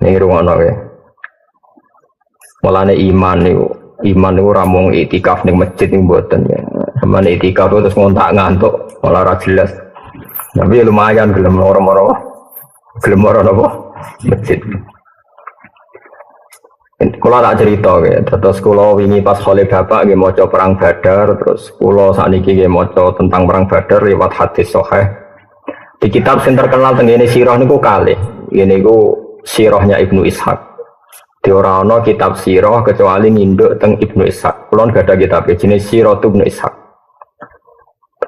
Ning rungono ya. Mulane iman niku ora mung itikaf ning masjid ning mboten ya. Samane itikaf terus ngontak ngantuk ora jelas. Tapi lumayan gelem moro-moro. Gelem moro napa? Masjid. Kula tak cerita ya, terus kula wingi pas khole bapak nggih maca perang Badar, terus kula sakniki nggih maca tentang perang Badar lewat hadis sahih. Di kitab sing terkenal tengene sirah niku kalih. Ini niku sirahnya Ibnu Ishaq. Di ora ana kitab sirah kecuali nginduk teng Ibnu Ishaq. Kula gak ada kitab jenis Sirah Ibnu Ishaq.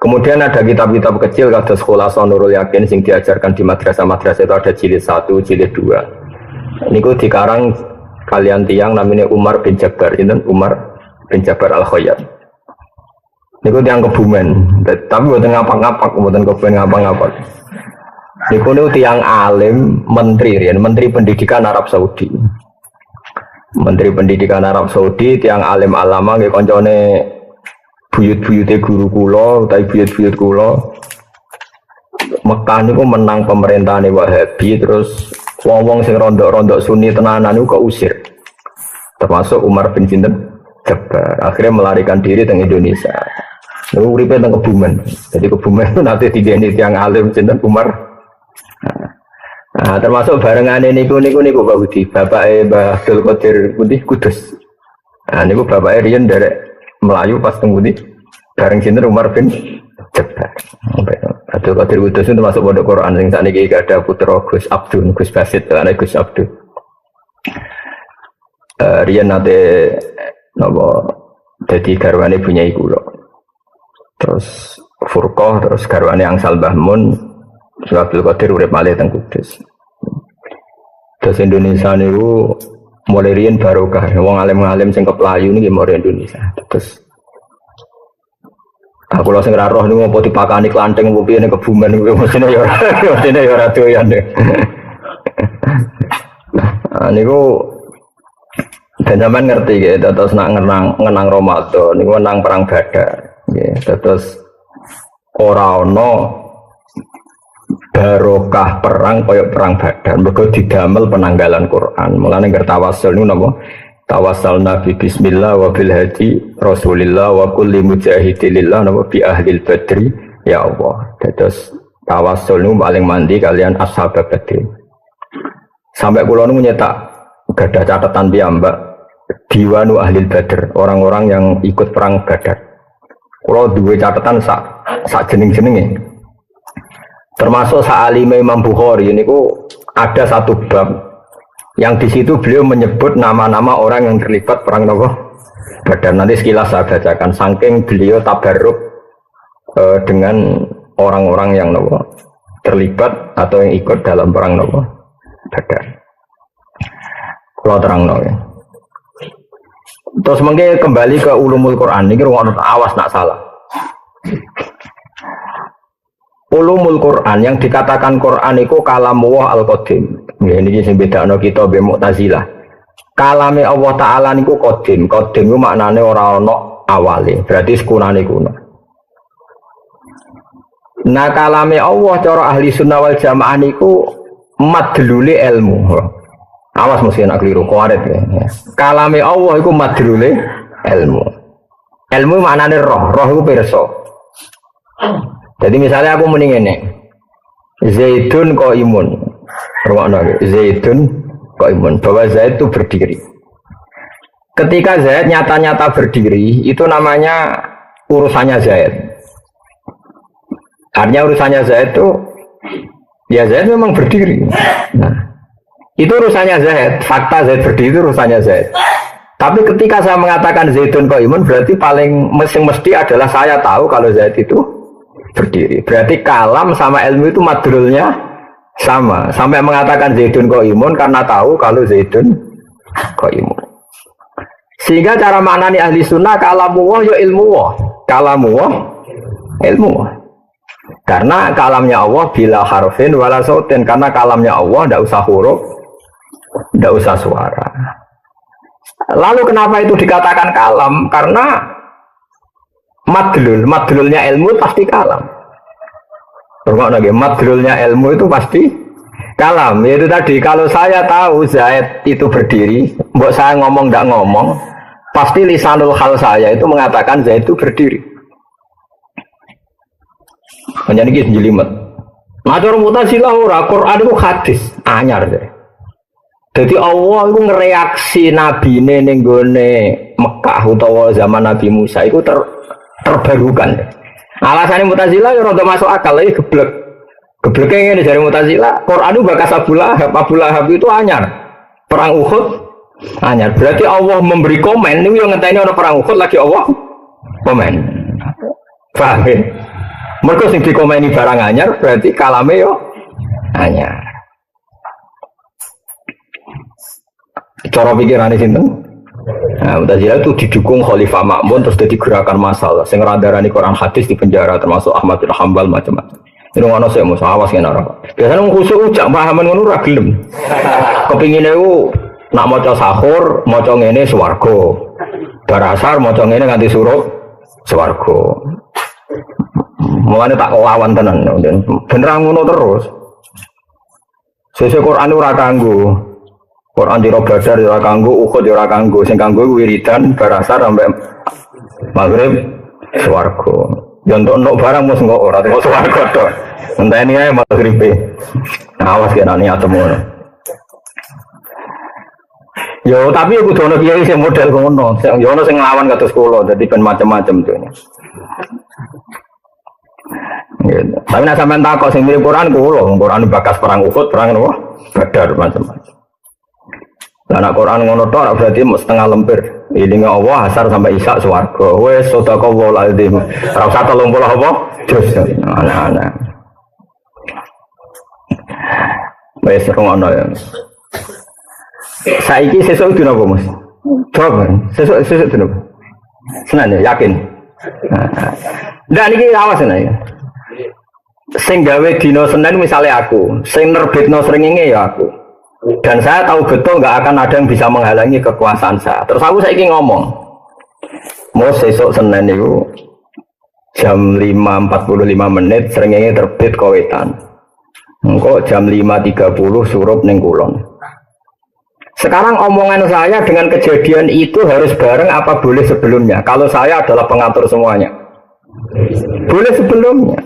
Kemudian ada kitab-kitab kecil kados Khulasah Nurul Yakin sing diajarkan di madrasah-madrasah itu ada jilid 1, jilid 2. Niku dikarang kalian tiang namanya Umar bin Jabbar, Umar bin Jabbar Al-Khayyat. Niku tiang Kebumen, tapi buatan ngapa-ngapa, buatan Kebumen ngapa-ngapa. Niku tiang alim, menteri pendidikan Arab Saudi. Menteri pendidikan Arab Saudi, tiang alim alama, nggih koncone buyut-buyute guru kula, utawi buyut-buyut kula. Mekah niku menang pemerintahan Wahabi, terus wong-wong sing rondok-rondok Sunni tenanan niku keusir. Termasuk Umar bin Jabbar. Akhirnya melarikan diri teng Indonesia. Niku uripe teng Kebumen. Jadi Kebumen itu nanti digeni tiang alim sinten Umar. Nah, termasuk barengane niku Pak Budi, bapake Mbah Abdul Qadir Putih Kudus. Nah, niku bapake riyen derek Melayu pas teng Budi bareng sinten Umar bin Jabbar. Abdul Qadir Kudus itu termasuk pondok Quran sing sakniki ada putra Gus Abdul, Gus Basit, ana Gus Abdul. Riyen nate napa dadi garwane bunyai kula. Terus Furqah, terus garwane Angsal Mbah Mun. Abdul Qadir urip malih teng Kudus. Terus Indonesia niku mulai riyen barokah, wong alim-alim sing keplayu niki mulai Indonesia. Terus aku lho sing ra roh niku apa dipakani klanteng opo piye ning Kebumen niku mestine ya ora doyan. Nah niku dan zaman ngerti gitu, terus nak ngenang Ramadan niku nang perang Badar nggih. Terus ora ana barokah perang kaya perang Badar, mergo didamel penanggalan Quran. Mulane ngger tawasul niku napa? Tawassalna bi bismillah wa bil hadi Rasulillah wa kulli mujahidillah napa bi ahlil badri ya Allah. Terus tawasul niku paling mandi kalian ashab Badr. Sampai kula niku nyetak gadah catatan piyambak diwanu ahlil Badr, orang-orang yang ikut perang Badar. Kula duwe catatan sak jeneng-jenenge. Termasuk sa'alime Imam Bukhari ini ada satu bab yang di situ beliau menyebut nama-nama orang yang terlibat perang Badar. Nanti sekilas saya bacakan saking beliau tabarruk dengan orang-orang yang terlibat atau yang ikut dalam perang Badar. Kalau terang ya. Terus mungkin kembali ke ulumul Quran ini awas nak salah. Ulumul Quran yang dikatakan Quran itu kalamullah al-qadim. Ya, ini sing bedakno kita be Mu'tazilah. Kalame Allah Taala niku qadim. Qadim ku maknane ora ana awale, berarti sekunane kuno. Nah, kalame Allah cara ahli sunnah wal jamaah niku madlule ilmu. Awas mesti nak keliru kuaret ya. Kalame Allah iku madlule ilmu. Ilmu maknane roh iku pirsa. Jadi misalnya aku muni ngene. Zaidun qaimun. Rumakna Zaidun qaimun, bahwa Zaid itu berdiri. Ketika Zaid nyata-nyata berdiri, itu namanya urusannya Zaid. Artinya urusannya Zaid itu ya Zaid memang berdiri. Nah, itu urusannya Zaid. Fakta Zaid berdiri itu urusannya Zaid. Tapi ketika saya mengatakan Zaidun qaimun, berarti paling mesti adalah saya tahu kalau Zaid itu berdiri. Berarti kalam sama ilmu itu madrulnya sama. Sampai mengatakan Zaidun qaimun karena tahu kalau Zaidun qaimun. Sehingga cara maknani ahli sunnah kalamuwah ya ilmuwah. Kalamuwah ilmuwah. Karena kalamnya Allah bila harfin wala sautin. Karena kalamnya Allah tidak usah huruf, tidak usah suara. Lalu kenapa itu dikatakan kalam? Karena madlulnya ilmu pasti kalam. Madlulnya ilmu itu pasti Kalam itu tadi kalau saya tahu Zaid itu berdiri, mbok saya ngomong tidak ngomong, pasti lisanul hal saya itu mengatakan Zaid itu berdiri. Hanya ini jelimet. Nah cara Mu'tazilah ora Quran itu hadis anyar deh. Jadi Allah itu ngereaksi Nabi ning gone Mekah utawa zaman Nabi Musa itu terbarukan. Alasannya Mu'tazilah ya rada masuk akal lagi geblek. Gebleknya ini dari Mu'tazilah, Quran itu bakas Abu Lahab itu anyar. Perang Uhud anyar. Berarti Allah memberi komen, ini yang ngenteni orang perang Uhud lagi Allah komen. Paham ya? Mereka sing dikomeni barang anyar, berarti kalame yo anyar. Cara pikirannya sinten? Nah, Mu'tazilah itu didukung Khalifah Ma'mun terus jadi gerakan masalah. Sing ngradarani Quran hadis di penjara termasuk Ahmad bin Hanbal macam-macam. Ini ngono sih mau awas kan orang. Biasanya wong khusuk ucap pahaman ngono ora gelem. Kepingine ku nak maca sahur, maca ngene swarga. Bar asar maca ngene nganti surup swarga. Mulane tak lawan tenan bener ngono terus. Sesuk Quran ora kanggo. Quran dira Badar ora kanggo, Uhud ora kanggo. Sing kanggo wiridan bar asar sampai maghrib swarga. Ya untuk barang mus enggak ora terus warga tok. Enteni ae magribe. Awas kena niat temen. Yo tapi aku kudu ono kiai sing model ngono. Yo ono sing nglawan kados kula dadi ben macam-macam tuh. Gitu. Tapi nek sampean takok sing mirip Quran kula, Quran bakas perang Uhud, perang apa? Badar macam-macam. Lah nek Quran ngono tok berarti setengah lembar. Ilinge Allah asar sampai isya swarga. Wis sedekahul azim. Ora usah 30 apa? Jus. Anak-anak. Wis ngono ya. Saiki sesuk dina apa, Mas? Coba. Sesuk dina. Senin ya, yakin. Ndak niki awas ya. Sing gawe dina Senin misalnya aku, sing nerbitno srengenge ya aku. Dan saya tahu betul nggak akan ada yang bisa menghalangi kekuasaan saya. Terus aku saiki ngomong, mau besok Senin itu jam 5.45 menit srengenge terbit Kawetan. Engko jam 5.30 surup ning Kulon. Sekarang omongan saya dengan kejadian itu harus bareng apa boleh sebelumnya? Kalau saya adalah pengatur semuanya, boleh sebelumnya.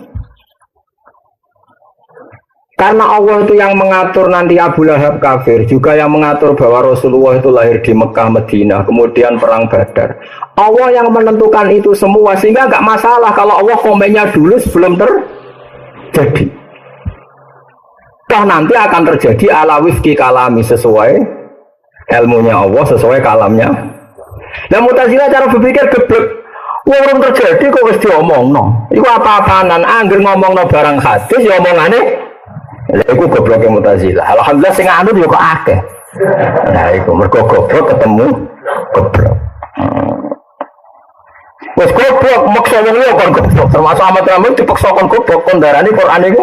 Karena Allah itu yang mengatur nanti Abu Lahab kafir, juga yang mengatur bahwa Rasulullah itu lahir di Mekah, Madinah, kemudian perang Badar. Allah yang menentukan itu semua, sehingga nggak masalah kalau Allah komennya dulu sebelum terjadi. Toh nanti akan terjadi ala wifki kalami sesuai ilmunya Allah, sesuai kalamnya. Nah Mu'tazilah cara berpikir geblek. Urung terjadi kok wis diomongno. Iku apa-apaanan angger ngomongno barang hadis ya omongane. Lha iku gobloke Mu'tazilah. Alhamdulillah sing anut yo kok akeh. Nah iku mergo goblok ketemu goblok. Wes goblok maksa wong liya kon goblok. Termasuk Ahmad Ramli dipaksa kon goblok kon darani Quran iku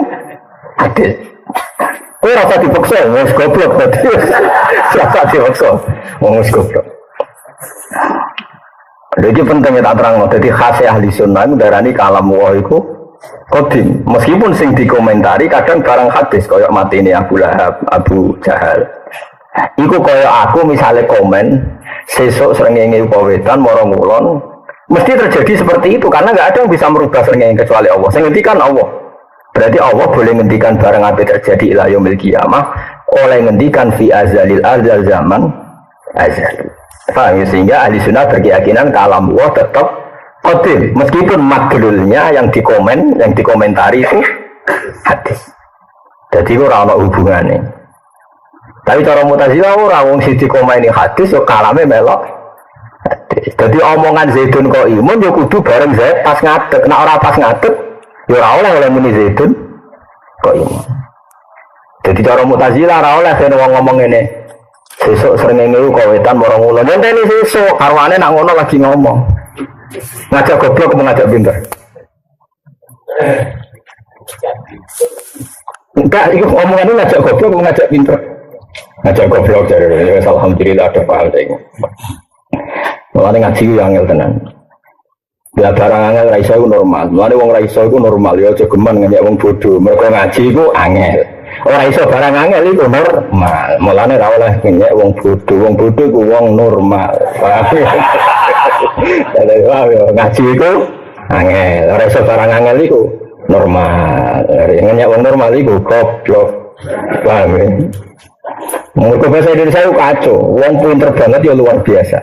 adil. Kowe rasa dipaksa wes goblok berarti. Siapa dipaksa? Wong wis goblok. Jadi pentingnya tak terang. Jadi khas ahli sunnah itu darani kalam Allah iku kodim, meskipun sing dikomentari kadang barang hadis koyok mati ini Abu Lahab, Abu Jahal. Iku koyok aku misalnya komen sesuk srengenge Kawetan mara ngulon, mesti terjadi seperti itu karena nggak ada yang bisa merubah srengenge kecuali Allah. Sing ngendikan Allah. Berarti Allah boleh ngendikan barang apa terjadi ila yaumil qiyamah, oleh ngendikan fi azalil azal zaman azal. Paham ya? Sehingga ahli sunnah berkeyakinan kalam Allah tetap qadim, meskipun madlulnya yang dikomentari itu hadis. Jadi ora ana hubungane. Tapi cara Mu'tazilah ora wong sing dikomeni hadis yo kalame melok hadis. Jadi omongan Zaidun kok imun yo kudu bareng Zaid pas ngadeg. Nek ora pas ngadeg yo ora oleh muni Zaidun kok imun. Jadi cara Mu'tazilah ora oleh yen wong ngomong ngene. Sesuk srengenge Kawetan marang ulun. Ngenteni sesuk karwane nak ngono lagi ngomong. Ngajak goblok apa ngajak pinter? Enggak, itu omongannya ngajak goblok apa ngajak pinter? Ngajak goblok jadi alhamdulillah ada paham saya. Mulane ngaji ku angel tenan. Ya barang angel ra iso iku normal. Mulane wong ra iso iku normal ya aja geman ngenyek wong bodoh. Mergo ngaji iku angel. Ora iso barang angel iku normal. Mulane ra oleh nyek wong bodho iku wong normal. Dadi wae ngaji iku angel, ora iso barang angel iku normal. Nyek wong normal iku goblok. Paham ya? Mergo bahasa Indonesia itu kacau, wong pinter banget ya luar biasa.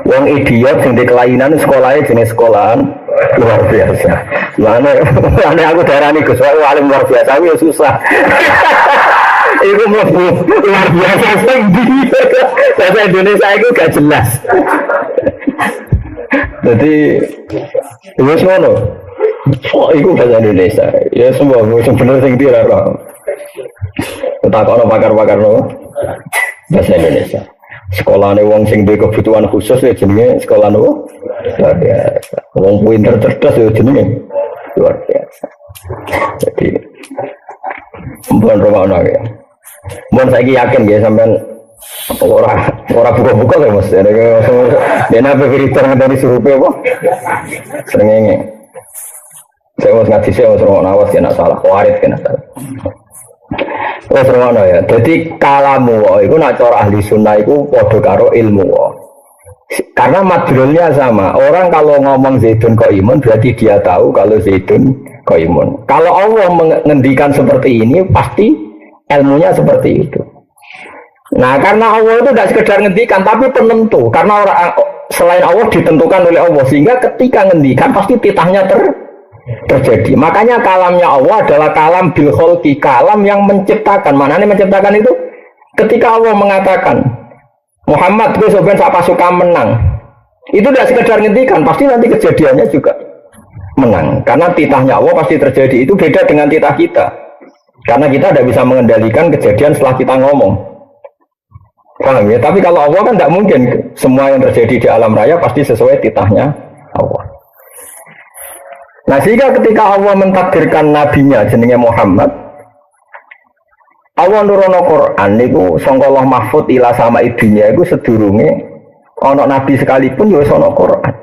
Wong idiot sing di kelainan sekolahnya jenis sekolahan luar biasa. Mana aku darani Gus, wae alim luar biasa ya susah. Iku mlebu luar biasa sing bahasa Indonesia itu gak jelas. Jadi wis ngono. Iku bahasa Indonesia. Ya semua sing bener sing dia ora. Takokno pakar-pakar no bahasa Indonesia. Sekolah nih wong sing duwe kebutuhan khusus ya jenenge sekolah no luar biasa. Wong pinter cerdas ya jenenge luar biasa. Jadi mbon romono ya. Mbon saiki yakin ya sampean ora buka-buka lho Mas. Dene apa filter ngene surupe apa? Srengenge. Saya mau ngaji saya mau nawas ya nak salah, warid kena salah. Wes ngono ya. Jadi kalamu itu nak cara ahli sunnah itu padha karo ilmu. Karena madrulnya sama. Orang kalau ngomong Zaidun qaimun berarti dia tahu kalau Zaidun qaimun. Kalau Allah mengendikan seperti ini pasti ilmunya seperti itu. Nah, karena Allah itu tidak sekedar ngendikan tapi penentu. Karena orang selain Allah ditentukan oleh Allah sehingga ketika ngendikan pasti titahnya terjadi. Makanya kalamnya Allah adalah kalam bil kholqi, kalam yang menciptakan. Manane menciptakan itu ketika Allah mengatakan Muhammad gue sebenarnya sak pasukan menang. Itu tidak sekedar ngendikan, pasti nanti kejadiannya juga menang. Karena titahnya Allah pasti terjadi. Itu beda dengan titah kita. Karena kita tidak bisa mengendalikan kejadian setelah kita ngomong. Paham ya? Tapi kalau Allah kan tidak mungkin semua yang terjadi di alam raya pasti sesuai titahnya Allah. Nah, sehingga ketika Allah mentakdirkan nabinya jenenge Muhammad, Allah nurono Quran niku sangka Allah mahfud ila sama ibunya iku sedurunge ana nabi sekalipun ya wis ana Quran.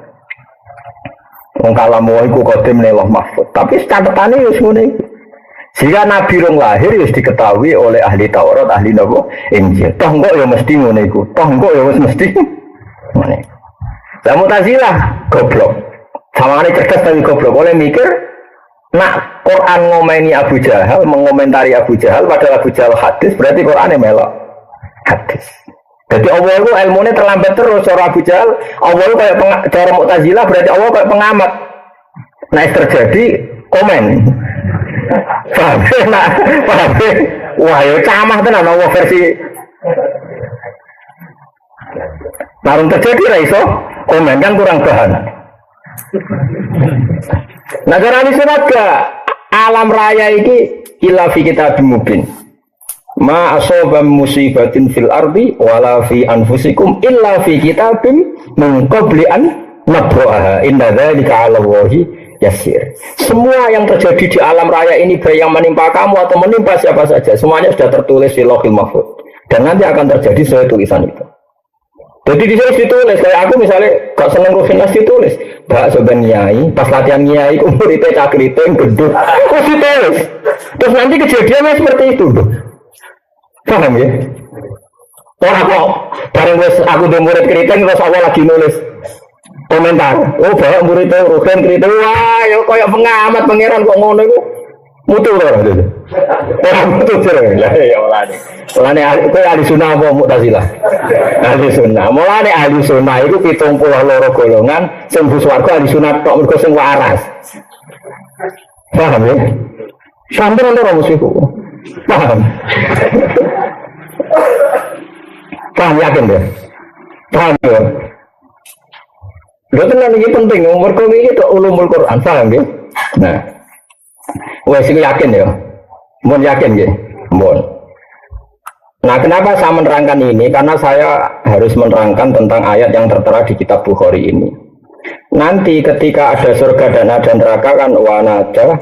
Wong kalamu iku qadim ne Allah mahfud, tapi catetane wis ngene iki. Sehingga nabi rong lahir wis diketahui oleh ahli Taurat, ahli napa Injil. Toh kok ya mesti ngene iku. Toh kok ya wis mesti ngene. Lah Mu'tazilah goblok. Sawangane cerdas tapi goblok. Oleh mikir nak Quran ngomeni Abu Jahal, mengomentari Abu Jahal, padahal Abu Jahal hadis, berarti Qurannya melok hadis. Jadi Allah itu ilmunya terlambat terus. Cara Abu Jahal, Allah itu kayak cara Mu'tazilah, berarti Allah kayak pengamat. Nah, terjadi komen. Paham? Nah, paham? Wah, ya camah tenan Allah versi. Narung terjadi raiso, komen kan kurang bahan. Nah, karena ini alam raya ini illa fi kitabim mubin. Ma asaba musibatin fil ardi wala fi anfusikum illa fi kitabim min qabli an nabraha. Inna dzalika 'ala Allahi yasir. Semua yang terjadi di alam raya ini baik yang menimpa kamu atau menimpa siapa saja, semuanya sudah tertulis di Lauhil Mahfuz. Dan nanti akan terjadi sesuai tulisan itu. Jadi di sini ditulis, kayak aku misalnya gak seneng Rufinas ditulis, Mbak Soban Nyai, pas latihan Nyai, umur itu cakriting, gendut, terus ditulis. Terus nanti kejadiannya seperti itu. Paham ya? Orang kok, bareng aku udah murid keriting, terus awal lagi nulis komentar. Oh, bawa murid itu, Rufin keriting, wah, ya kayak pengamat, pangeran kok ngono itu. Mutu loh, orang mutu sering. Ya mulane ahli sunnah apa Mu'tazilah? Ahli sunnah. Mulane ahli sunnah itu 72 golongan, sing swarga ahli sunnah tok mergo sing waras. Paham ya? Sampai ora musuhku. Paham? Paham yakin deh. Paham ya? Lha tenan iki penting, mergo iki tok ulumul Quran, paham ya? Nah. Wes iki yakin ya. Mun yakin nggih. Mun. Nah, kenapa saya menerangkan ini? Karena saya harus menerangkan tentang ayat yang tertera di kitab Bukhari ini. Nanti ketika ada surga dan ada neraka kan wanada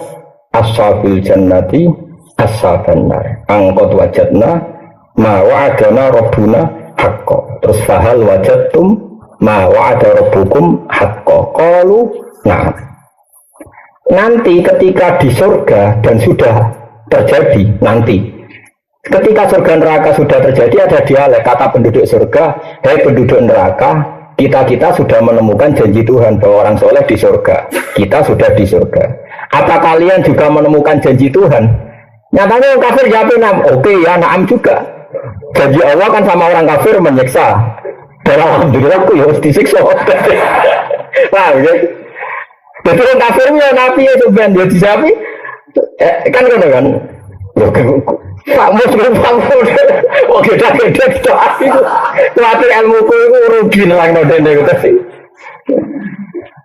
ashabil jannati ashaban nar. Angkot wajadna ma wa'adana rabbuna haqqo. Terus fahal wajadtum ma wa'ada rabbukum haqqo. Qalu na'am. Nanti ketika di surga dan sudah terjadi nanti Ketika surga neraka sudah terjadi ada dialek kata penduduk surga, hei penduduk neraka, kita sudah menemukan janji Tuhan bahwa orang soleh di surga. Kita sudah di surga. Apa kalian juga menemukan janji Tuhan? Nyatanya orang kafir jawab oke ya, naam juga. Janji Allah kan sama orang kafir menyiksa. Dan alhamdulillah aku ya harus disiksa. Nah, gitu. Jadi orang kafirnya nabi ya sebenarnya dia disapi. Kan. Pak Mus oke dah gitu. Latih ilmuku itu rugi nang nodene gitu sih.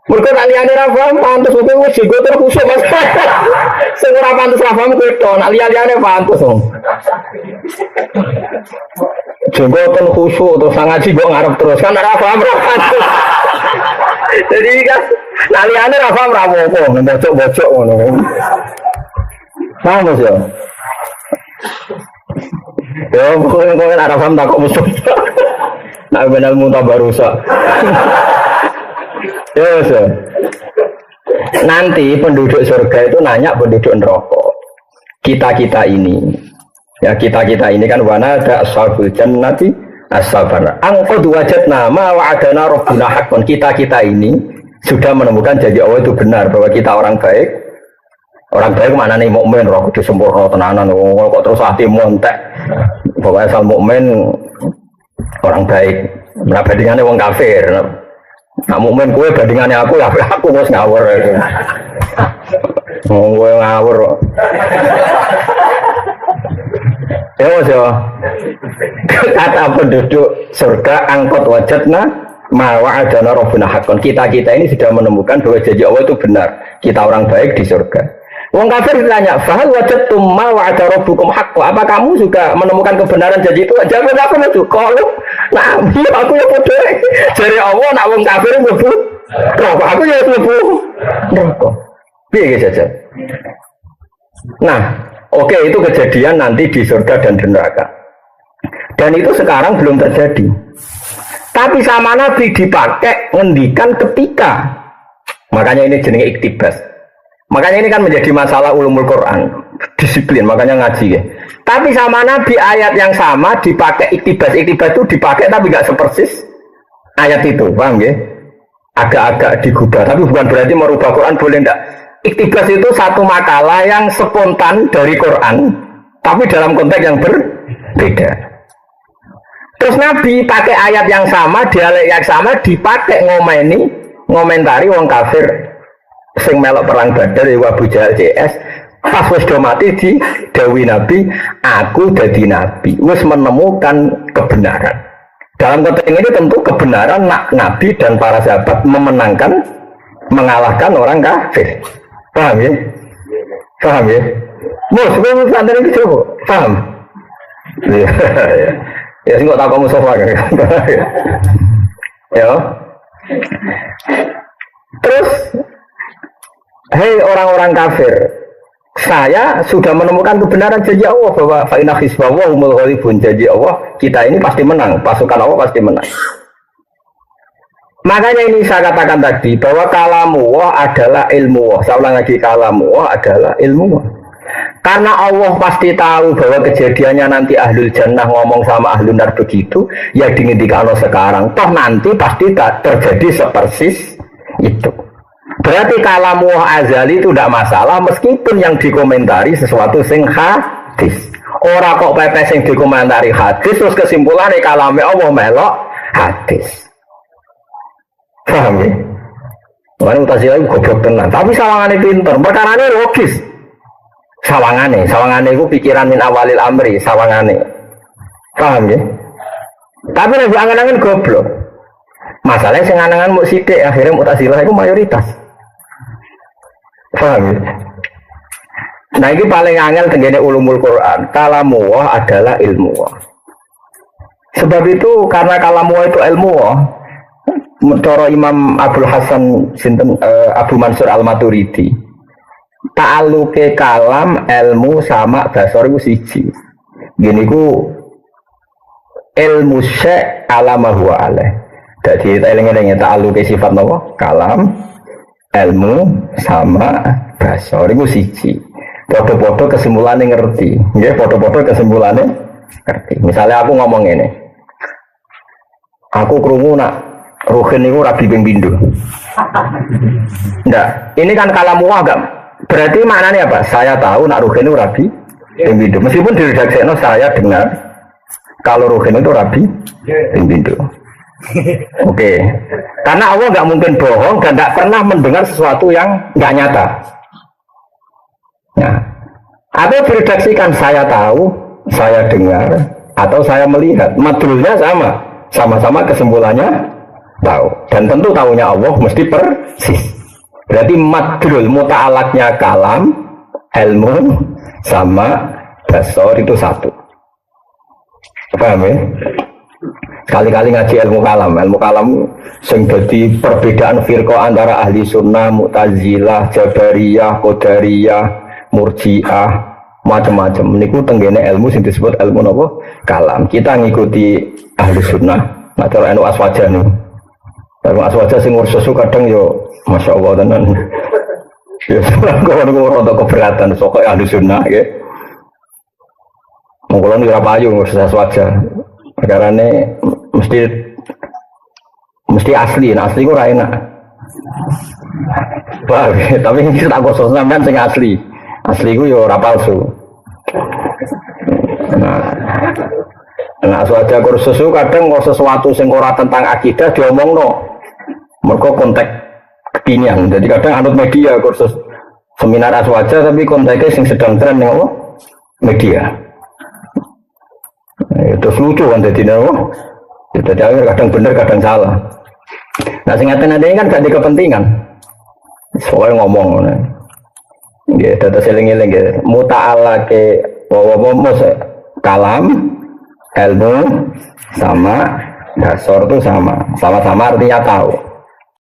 Mereka aliyane ra paham pantes oke wis jigo terkusuk Mas. Sing ora pantes ra paham kuwi to, aliyane pantes dong. Jenggoten khusuk terus ngaji kok ngarep terus kan ora paham ra pantes. Jadi kan aliyane ra paham ra apa-apa, bocok-bocok ngono. Paham ya? Ya, pokoknya ada paham tak kok musuh. Nak benar muntah barusak. Ya, so. Nanti penduduk surga itu nanya penduduk neraka. Kita ini, ya kita ini kan wana ada ashabul jannati as-sabar. Angqad wajadna ma wa'adana rabbuna haqqan. Kita ini sudah menemukan janji Allah itu benar bahwa kita orang baik. Orang baik mana nih mukmin, roh kudu sempurna tenanan, kok terus hati montek. Pokoknya asal mukmin orang baik. Nah bandingannya wong kafir. Nah mukmin kue bandingannya aku ya aku harus ngawur. Gue ngawur. Ya mas ya. Kata penduduk surga angkot wajadna mawa adana robbuna haqqan. Kita ini sudah menemukan bahwa janji Allah itu benar. Kita orang baik di surga. Wong kafir ditanya, "Fahal wajadtum ma wa'ada rabbukum haqqan?" Apa kamu juga menemukan kebenaran janji itu? Jawab apa itu? Kalau nah, aku ya bodoh. Jadi Allah nak wong kafir mlebu neraka. Aku ya mlebu neraka. Piye saja. Nah, oke itu kejadian nanti di surga dan di neraka. Dan itu sekarang belum terjadi. Tapi sama Nabi dipakai ngendikan ketika. Makanya ini jenenge iktibas. Makanya ini kan menjadi masalah ulumul Quran, disiplin, makanya ngaji ya. Tapi sama Nabi ayat yang sama dipakai iktibas itu dipakai tapi nggak sepersis ayat itu, paham ya? Agak-agak digubah, tapi bukan berarti merubah Quran, boleh enggak. Iktibas itu satu makalah yang spontan dari Quran, tapi dalam konteks yang berbeda. Terus Nabi pakai ayat yang sama, dialek yang sama dipakai ngomentari wong kafir. Sing melok perang Badar ya Abu Jahal CS pas wis do mati di dawuh Nabi, aku dadi nabi, wis menemukan kebenaran. Dalam konteks ini tentu kebenaran Nabi dan para sahabat mengalahkan orang kafir. Paham ya? Paham ya? Mus, kowe santen iki coba. Paham? Ya sing kok tak kamu sofa kan. Ya. Terus hei orang-orang kafir, saya sudah menemukan kebenaran janji Allah bahwa fa'inna hisbawa humul ghalibun, janji Allah kita ini pasti menang, pasukan Allah pasti menang. Makanya ini saya katakan tadi bahwa kalamullah adalah ilmu Allah. Saya ulang lagi, kalamullah adalah ilmu Allah. Karena Allah pasti tahu bahwa kejadiannya nanti ahlul jannah ngomong sama ahlul nar begitu, ya dingintikan sekarang. Toh nanti pasti tak terjadi sepersis itu. Berarti kalamullah azali itu tidak masalah meskipun yang dikomentari sesuatu sing hadis. Ora kok pepes yang dikomentari hadis terus kesimpulannya kalamnya Allah melok hadis. Paham ya? Makanya Mu'tazilah itu goblok tenan. Tapi sawangannya pinter, perkaranya logis. Sawangannya itu pikiran min awalil amri, sawangannya. Paham ya? Tapi lebih angan-angan goblok. Masalahnya sing angan-angan mau sidik, akhirnya Mu'tazilah itu mayoritas. Paham ya? Nah ini paling angel tenggene ulumul Quran. Kalamullah adalah ilmu. Sebab itu karena kalamullah itu ilmu. Menurut Imam Abdul Hasan Abu Mansur Al-Maturidi, ta'aluke kalam ilmu sama basor itu siji. Gini ku ilmu syek alamahu alaih. Jadi eling-elingnya ta'aluke sifat apa? Kalam ilmu sama basor itu siji. Podo-podo kesimpulannya ngerti. Nggih, podo-podo kesimpulannya ngerti. Misalnya aku ngomong ini. Aku krungu nak Ruhin itu rabi ping pindho. Ndak, ini kan kalamu agak. Berarti maknanya apa? Saya tahu nak Ruhin itu rabi ping pindho. Meskipun di redaksikno saya dengar kalau Ruhin itu rabi ping pindho. Oke. Karena Allah nggak mungkin bohong dan nggak pernah mendengar sesuatu yang nggak nyata. Nah, atau diredaksikan saya tahu, saya dengar, atau saya melihat. Madrulnya sama-sama kesimpulannya tahu. Dan tentu tahunya Allah mesti persis. Berarti madrul muta'alaknya kalam, ilmu, sama basor itu satu. Paham ya? Sekali-kali ngaji ilmu kalam sing dadi perbedaan firqah antara ahli sunnah, mu'tazilah, jabariyah, qadariyah, murji'ah, macam-macam. Niku tenggene ilmu sing disebut ilmu napa? Kalam. Kita ngikuti ahli sunnah, nah cara anu aswaja nih. Anu aswaja sing ngurus kadang yo masyaallah tenan. Ya ngono rada keberatan sok ahli sunnah nggih. Monggo ora payu ngurus aswaja. Karane mesti asli, nah asli ku ora enak. Tapi ini tak khusus sampean sing asli. Asli ku yo ora palsu. Nah aswaja kursus kadang kok sesuatu sing ora tentang akidah diomongno. Mergo konteks kekinian. Jadi kadang anut media kursus seminar aswaja tapi konteksnya sing sedang tren ning apa? Media. Itu lucu kan jadi nopo. Jadi kadang bener kadang salah. Nah sing ngaten ini kan gak di kepentingan. Soalnya ngomong nggih dadi seling-eling nggih muta'alake wa kalam ilmu sama dasar itu sama-sama artinya tahu.